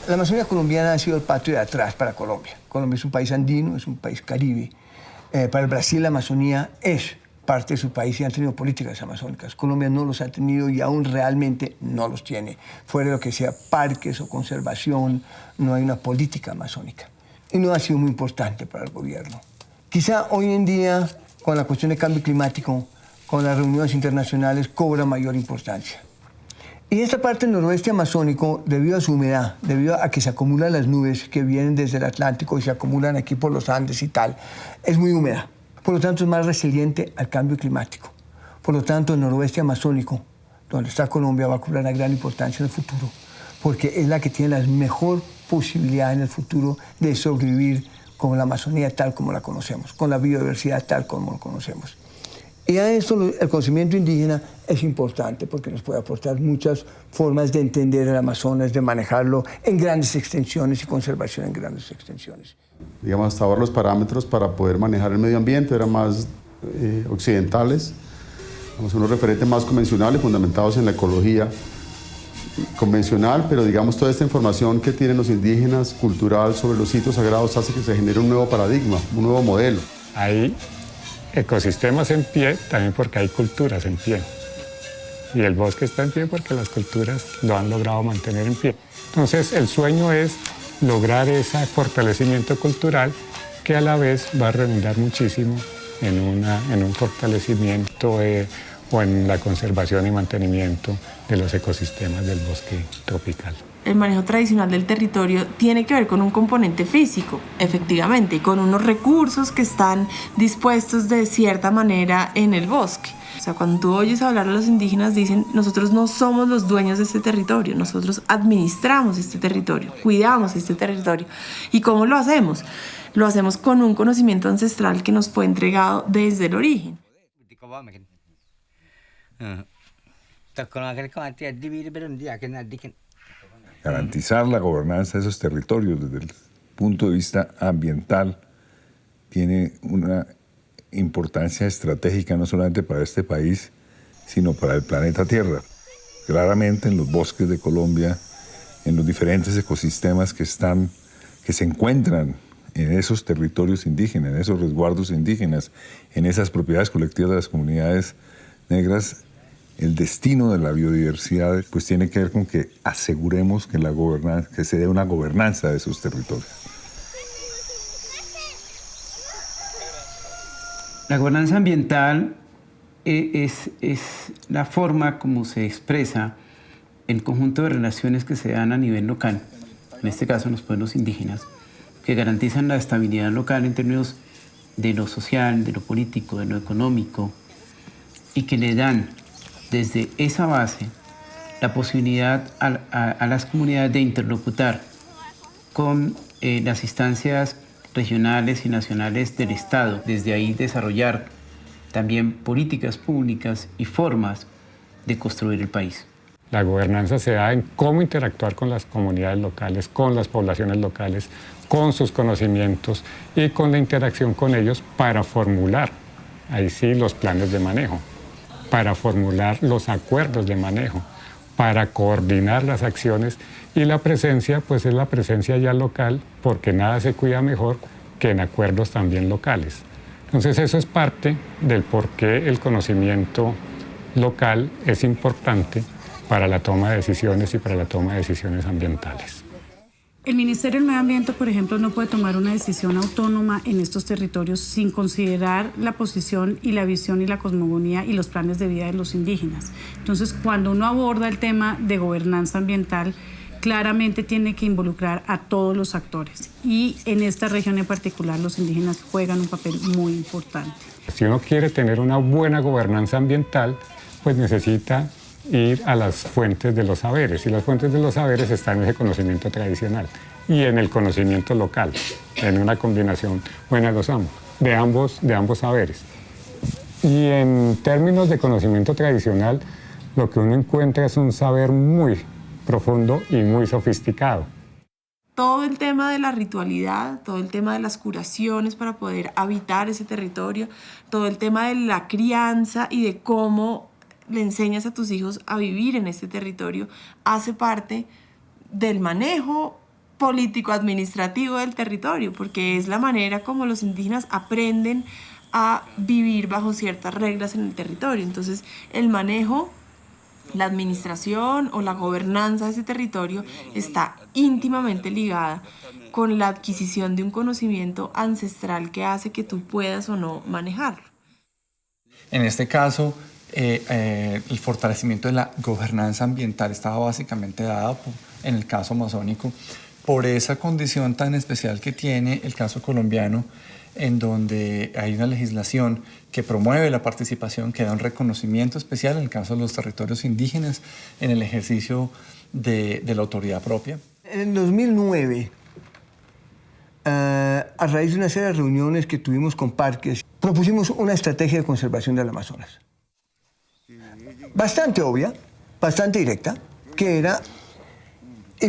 La Amazonía colombiana ha sido el patio de atrás para Colombia. Colombia es un país andino, es un país caribe. Para el Brasil la Amazonía es parte de su país y han tenido políticas amazónicas. Colombia no los ha tenido y aún realmente no los tiene. Fuera de lo que sea parques o conservación, no hay una política amazónica. Y no ha sido muy importante para el gobierno. Quizá hoy en día, con la cuestión del cambio climático, con las reuniones internacionales, cobra mayor importancia. Y esta parte del noroeste amazónico, debido a su humedad, debido a que se acumulan las nubes que vienen desde el Atlántico y se acumulan aquí por los Andes y tal, es muy húmeda. Por lo tanto, es más resiliente al cambio climático. Por lo tanto, el noroeste amazónico, donde está Colombia, va a cobrar una gran importancia en el futuro, porque es la que tiene la mejor posibilidad en el futuro de sobrevivir con la Amazonía tal como la conocemos, con la biodiversidad tal como la conocemos. Y a esto el conocimiento indígena es importante porque nos puede aportar muchas formas de entender el Amazonas, de manejarlo en grandes extensiones y conservación en grandes extensiones. Digamos, hasta ahora los parámetros para poder manejar el medio ambiente eran más occidentales, unos referentes más convencionales, fundamentados en la ecología convencional, pero digamos toda esta información que tienen los indígenas, cultural, sobre los sitios sagrados, hace que se genere un nuevo paradigma, un nuevo modelo. Hay ecosistemas en pie también porque hay culturas en pie. Y el bosque está en pie porque las culturas lo han logrado mantener en pie. Entonces el sueño es lograr ese fortalecimiento cultural que a la vez va a redundar muchísimo en un fortalecimiento o en la conservación y mantenimiento de los ecosistemas del bosque tropical. El manejo tradicional del territorio tiene que ver con un componente físico, efectivamente, y con unos recursos que están dispuestos de cierta manera en el bosque. O sea, cuando tú oyes hablar a los indígenas, dicen, nosotros no somos los dueños de este territorio, nosotros administramos este territorio, cuidamos este territorio. ¿Y cómo lo hacemos? Lo hacemos con un conocimiento ancestral que nos fue entregado desde el origen. Garantizar la gobernanza de esos territorios desde el punto de vista ambiental tiene una importancia estratégica no solamente para este país, sino para el planeta Tierra. Claramente en los bosques de Colombia, en los diferentes ecosistemas que se encuentran en esos territorios indígenas, en esos resguardos indígenas, en esas propiedades colectivas de las comunidades negras, el destino de la biodiversidad pues tiene que ver con que aseguremos que se dé una gobernanza de esos territorios. La gobernanza ambiental es la forma como se expresa el conjunto de relaciones que se dan a nivel local, en este caso en los pueblos indígenas, que garantizan la estabilidad local en términos de lo social, de lo político, de lo económico, y que le dan desde esa base la posibilidad a las comunidades de interlocutar con las instancias regionales y nacionales del Estado. Desde ahí desarrollar también políticas públicas y formas de construir el país. La gobernanza se da en cómo interactuar con las comunidades locales, con las poblaciones locales, con sus conocimientos y con la interacción con ellos para formular, ahí sí, los planes de manejo, para formular los acuerdos de manejo, para coordinar las acciones, y la presencia pues es la presencia ya local, porque nada se cuida mejor que en acuerdos también locales. Entonces eso es parte del por qué el conocimiento local es importante para la toma de decisiones y para la toma de decisiones ambientales. El Ministerio del Medio Ambiente, por ejemplo, no puede tomar una decisión autónoma en estos territorios sin considerar la posición y la visión y la cosmogonía y los planes de vida de los indígenas. Entonces, cuando uno aborda el tema de gobernanza ambiental, claramente tiene que involucrar a todos los actores y en esta región en particular los indígenas juegan un papel muy importante. Si uno quiere tener una buena gobernanza ambiental, pues necesita ir a las fuentes de los saberes, y las fuentes de los saberes están en ese conocimiento tradicional y en el conocimiento local, en una combinación buena de ambos saberes. Y en términos de conocimiento tradicional, lo que uno encuentra es un saber muy profundo y muy sofisticado. Todo el tema de la ritualidad, todo el tema de las curaciones para poder habitar ese territorio, todo el tema de la crianza y de cómo le enseñas a tus hijos a vivir en este territorio, hace parte del manejo político-administrativo del territorio, porque es la manera como los indígenas aprenden a vivir bajo ciertas reglas en el territorio. Entonces, el manejo, la administración o la gobernanza de ese territorio está íntimamente ligada con la adquisición de un conocimiento ancestral que hace que tú puedas o no manejarlo. En este caso, el fortalecimiento de la gobernanza ambiental estaba básicamente dado, en el caso amazónico, por esa condición tan especial que tiene el caso colombiano, en donde hay una legislación que promueve la participación, que da un reconocimiento especial en el caso de los territorios indígenas en el ejercicio de la autoridad propia. En 2009, a raíz de una serie de reuniones que tuvimos con parques, propusimos una estrategia de conservación del Amazonas. Bastante obvia, bastante directa, que era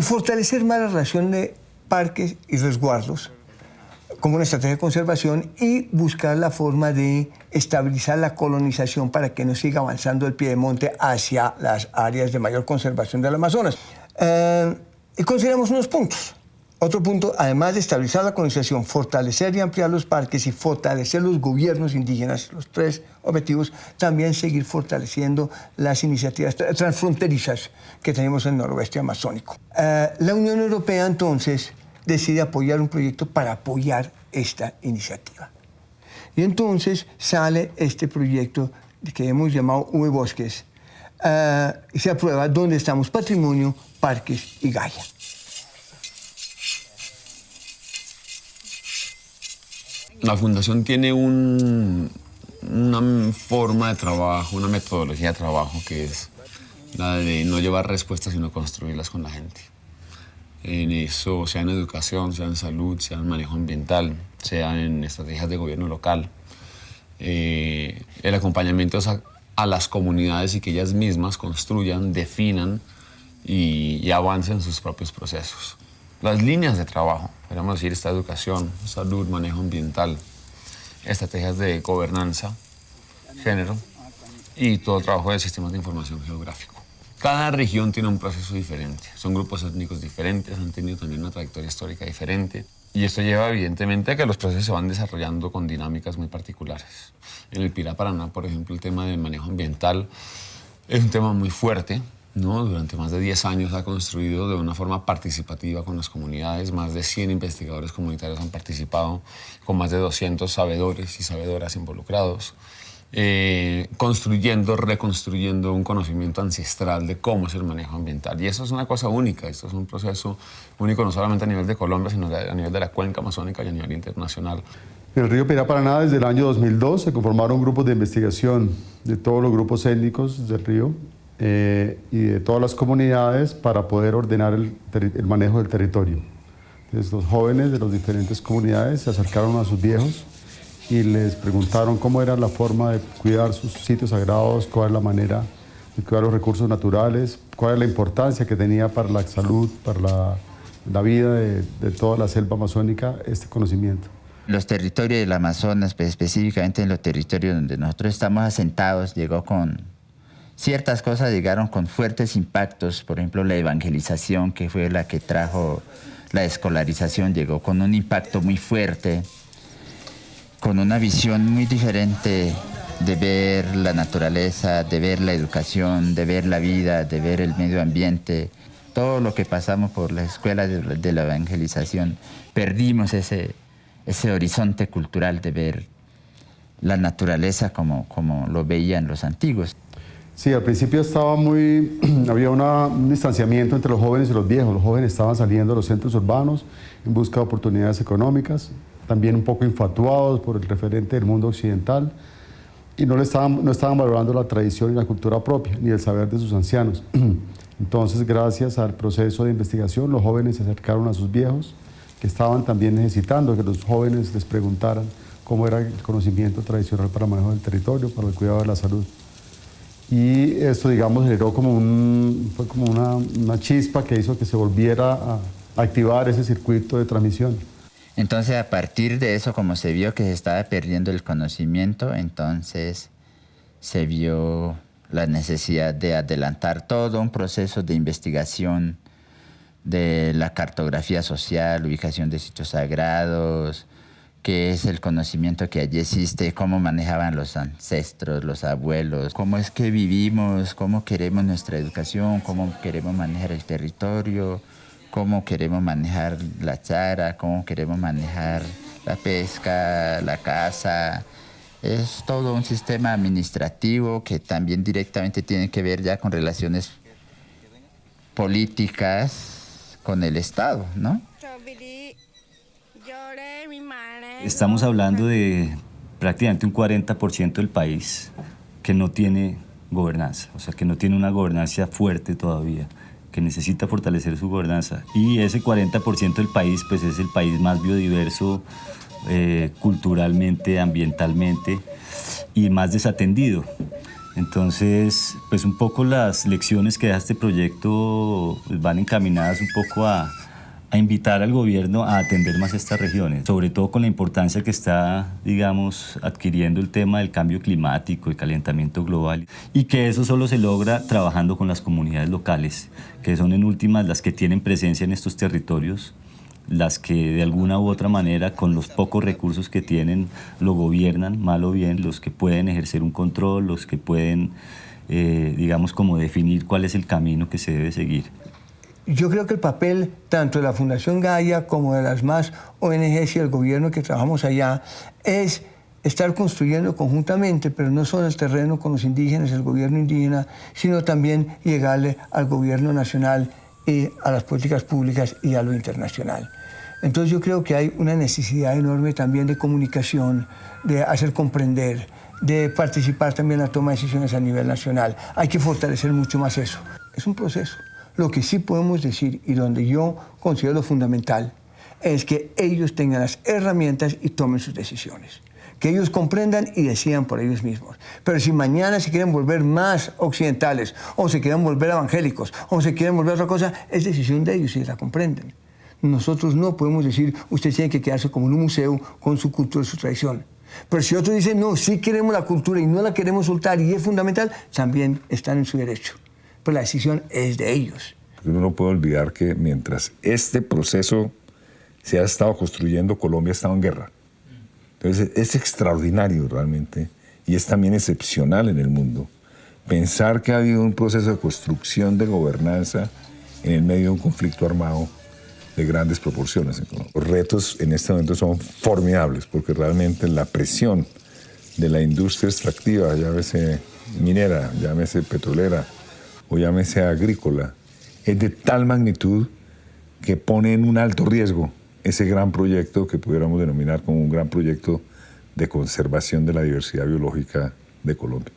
fortalecer más la relación de parques y resguardos como una estrategia de conservación y buscar la forma de estabilizar la colonización para que no siga avanzando el piedemonte hacia las áreas de mayor conservación del Amazonas. Y consideramos unos puntos. Otro punto, además de estabilizar la colonización, fortalecer y ampliar los parques y fortalecer los gobiernos indígenas, los tres objetivos, también seguir fortaleciendo las iniciativas transfronterizas que tenemos en el noroeste amazónico. La Unión Europea, entonces, decide apoyar un proyecto para apoyar esta iniciativa. Y entonces sale este proyecto que hemos llamado V-Bosques y se aprueba donde estamos patrimonio, parques y Gaia. La Fundación tiene una forma de trabajo, una metodología de trabajo que es la de no llevar respuestas, sino construirlas con la gente. En eso, sea en educación, sea en salud, sea en manejo ambiental, sea en estrategias de gobierno local. El acompañamiento es a las comunidades y que ellas mismas construyan, definan y avancen sus propios procesos. Las líneas de trabajo, podríamos decir, esta educación, salud, manejo ambiental, estrategias de gobernanza, género y todo el trabajo de sistemas de información geográfico. Cada región tiene un proceso diferente, son grupos étnicos diferentes, han tenido también una trayectoria histórica diferente y esto lleva evidentemente a que los procesos se van desarrollando con dinámicas muy particulares. En el Pirá Paraná, por ejemplo, el tema del manejo ambiental es un tema muy fuerte, ¿no? Durante más de 10 años ha construido de una forma participativa con las comunidades, más de 100 investigadores comunitarios han participado, con más de 200 sabedores y sabedoras involucrados, construyendo, reconstruyendo un conocimiento ancestral de cómo es el manejo ambiental. Y eso es una cosa única, esto es un proceso único no solamente a nivel de Colombia, sino a nivel de la cuenca amazónica y a nivel internacional. En el río Pirá Paraná, desde el año 2002, se conformaron grupos de investigación de todos los grupos étnicos del río y de todas las comunidades para poder ordenar el manejo del territorio. Entonces, los jóvenes de las diferentes comunidades se acercaron a sus viejos y les preguntaron cómo era la forma de cuidar sus sitios sagrados, cuál es la manera de cuidar los recursos naturales, cuál es la importancia que tenía para la salud, para la vida de toda la selva amazónica este conocimiento. Los territorios del Amazonas, pues, específicamente en los territorios donde nosotros estamos asentados, ciertas cosas llegaron con fuertes impactos. Por ejemplo, la evangelización, que fue la que trajo la escolarización, llegó con un impacto muy fuerte, con una visión muy diferente de ver la naturaleza, de ver la educación, de ver la vida, de ver el medio ambiente. Todo lo que pasamos por la escuela de la evangelización, perdimos ese horizonte cultural de ver la naturaleza como lo veían los antiguos. Sí, al principio había un distanciamiento entre los jóvenes y los viejos. Los jóvenes estaban saliendo de los centros urbanos en busca de oportunidades económicas, también un poco infatuados por el referente del mundo occidental, y no estaban valorando la tradición y la cultura propia, ni el saber de sus ancianos. Entonces, gracias al proceso de investigación, los jóvenes se acercaron a sus viejos, que estaban también necesitando que los jóvenes les preguntaran cómo era el conocimiento tradicional para el manejo del territorio, para el cuidado de la salud. Y esto, digamos, generó como una chispa que hizo que se volviera a activar ese circuito de transmisión. Entonces, a partir de eso, como se vio que se estaba perdiendo el conocimiento, entonces se vio la necesidad de adelantar todo un proceso de investigación de la cartografía social, ubicación de sitios sagrados, qué es el conocimiento que allí existe, cómo manejaban los ancestros, los abuelos, cómo es que vivimos, cómo queremos nuestra educación, cómo queremos manejar el territorio, cómo queremos manejar la chara, cómo queremos manejar la pesca, la caza. Es todo un sistema administrativo que también directamente tiene que ver ya con relaciones políticas con el Estado, ¿no? Estamos hablando de prácticamente un 40% del país que no tiene gobernanza, o sea, que no tiene una gobernanza fuerte todavía, que necesita fortalecer su gobernanza. Y ese 40% del país, pues es el país más biodiverso, culturalmente, ambientalmente, y más desatendido. Entonces, pues un poco las lecciones que da este proyecto van encaminadas un poco a invitar al gobierno a atender más estas regiones, sobre todo con la importancia que está, digamos, adquiriendo el tema del cambio climático, el calentamiento global, y que eso solo se logra trabajando con las comunidades locales, que son en últimas las que tienen presencia en estos territorios, las que de alguna u otra manera, con los pocos recursos que tienen, lo gobiernan, mal o bien, los que pueden ejercer un control, los que pueden, digamos, como definir cuál es el camino que se debe seguir. Yo creo que el papel tanto de la Fundación Gaia como de las más ONGs y el gobierno que trabajamos allá es estar construyendo conjuntamente, pero no solo el terreno con los indígenas, el gobierno indígena, sino también llegarle al gobierno nacional y a las políticas públicas y a lo internacional. Entonces yo creo que hay una necesidad enorme también de comunicación, de hacer comprender, de participar también en la toma de decisiones a nivel nacional. Hay que fortalecer mucho más eso. Es un proceso. Lo que sí podemos decir, y donde yo considero lo fundamental, es que ellos tengan las herramientas y tomen sus decisiones. Que ellos comprendan y decidan por ellos mismos. Pero si mañana se quieren volver más occidentales, o se quieren volver evangélicos, o se quieren volver otra cosa, es decisión de ellos si la comprenden. Nosotros no podemos decir, usted tiene que quedarse como en un museo con su cultura y su tradición. Pero si otros dicen, no, sí queremos la cultura y no la queremos soltar y es fundamental, también están en su derecho. Pero la decisión es de ellos. Uno no puede olvidar que mientras este proceso se ha estado construyendo, Colombia ha estado en guerra. Entonces es extraordinario realmente y es también excepcional en el mundo pensar que ha habido un proceso de construcción de gobernanza en el medio de un conflicto armado de grandes proporciones. Los retos en este momento son formidables porque realmente la presión de la industria extractiva, llámese minera, llámese petrolera o llámese agrícola, es de tal magnitud que pone en un alto riesgo ese gran proyecto que pudiéramos denominar como un gran proyecto de conservación de la diversidad biológica de Colombia.